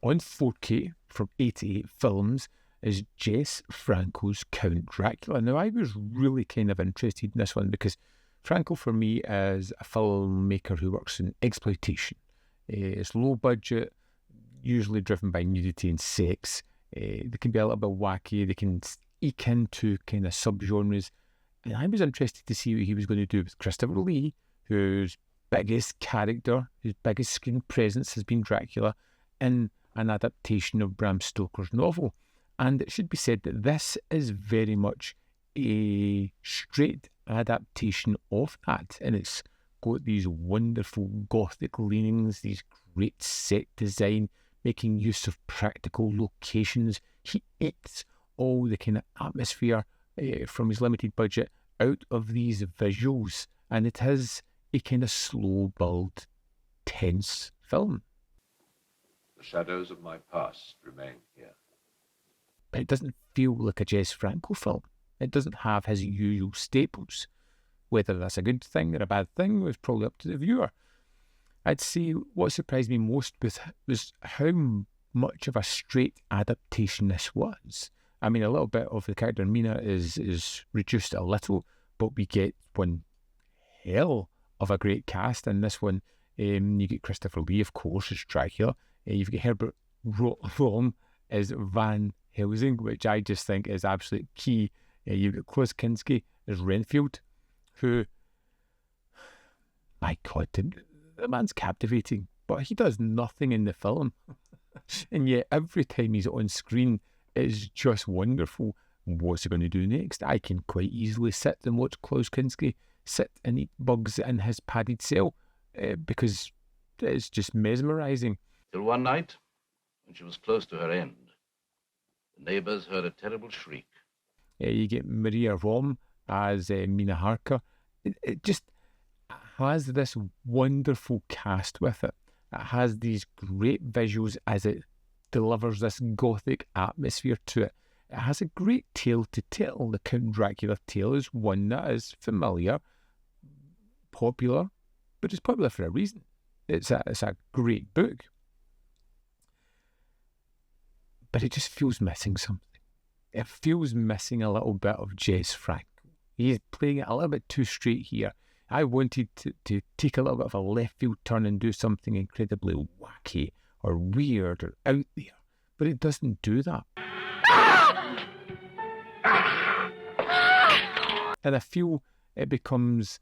on 4K from 88 Films is Jess Franco's Count Dracula. Now, I was really kind of interested in this one because Franco, for me, is a filmmaker who works in exploitation. It's low budget, usually driven by nudity and sex. They can be a little bit wacky. They can eke into kind of subgenres. And I was interested to see what he was going to do with Christopher Lee, whose biggest character, whose biggest screen presence has been Dracula, in an adaptation of Bram Stoker's novel. And it should be said that this is very much a straight adaptation of that. And it's got these wonderful gothic leanings, these great set design, making use of practical locations. He eats all the kind of atmosphere from his limited budget out of these visuals. And it is a kind of slow build, tense film. The shadows of my past remain here. But it doesn't feel like a Jess Franco film. It doesn't have his usual staples. Whether that's a good thing or a bad thing was probably up to the viewer. I'd say what surprised me most was how much of a straight adaptation this was. I mean, a little bit of the character Mina is reduced a little, but we get one hell of a great cast in this one. You get Christopher Lee, of course, as Dracula. You've got Herbert Rohm as Van Helsing, which I just think is absolute key. You've got Klaus Kinski as Renfield, who, my God, the man's captivating, but he does nothing in the film. And yet every time he's on screen, it's just wonderful. What's he going to do next? I can quite easily sit and watch Klaus Kinski sit and eat bugs in his padded cell because it's just mesmerising. Till one night, when she was close to her end, the neighbours heard a terrible shriek. You get Maria Rom as Mina Harker. It just has this wonderful cast with it. It has these great visuals as it delivers this gothic atmosphere to it. It has a great tale to tell. The Count Dracula tale is one that is familiar, popular, but it's popular for a reason. It's a great book. But it just feels missing something. It feels missing a little bit of Jess Franco. He's playing it a little bit too straight here. I wanted to take a little bit of a left field turn and do something incredibly wacky or weird or out there. But it doesn't do that. And I feel it becomes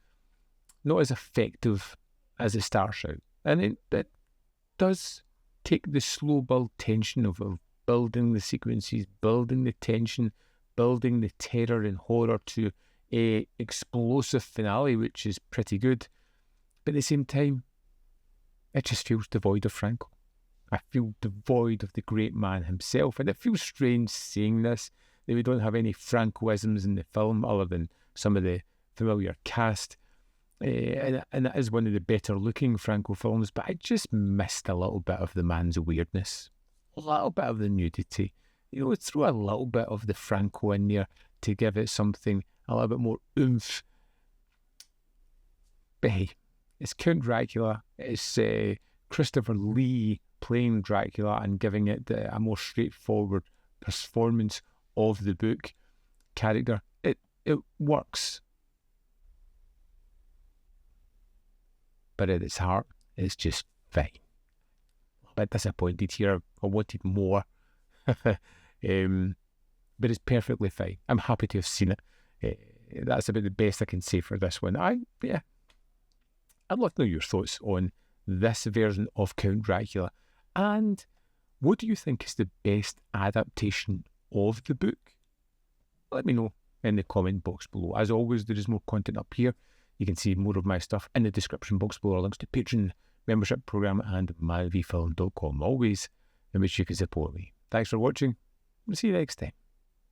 not as effective as it starts out. And it does take the slow build tension of building the sequences, building the tension, building the terror and horror to a explosive finale, which is pretty good. But at the same time, it just feels devoid of Franco. I feel devoid of the great man himself. And it feels strange saying this, that we don't have any Francoisms in the film other than some of the familiar cast. And it is one of the better looking Franco films, but I just missed a little bit of the man's weirdness. A little bit of the nudity. Throw a little bit of the Franco in there to give it something a little bit more oomph. But hey, it's Count Dracula. It's Christopher Lee playing Dracula and giving it a more straightforward performance of the book character. It works. But at its heart, it's just fine. A bit disappointed here. I wanted more. But it's perfectly fine. I'm happy to have seen it. That's about the best I can say for this one. I'd love to know your thoughts on this version of Count Dracula. And what do you think is the best adaptation of the book? Let me know in the comment box below. As always, there is more content up here. You can see more of my stuff in the description box below. Links to Patreon, membership program, and myvfilm.com. Always in which you can support me. Thanks for watching. We'll see you next time.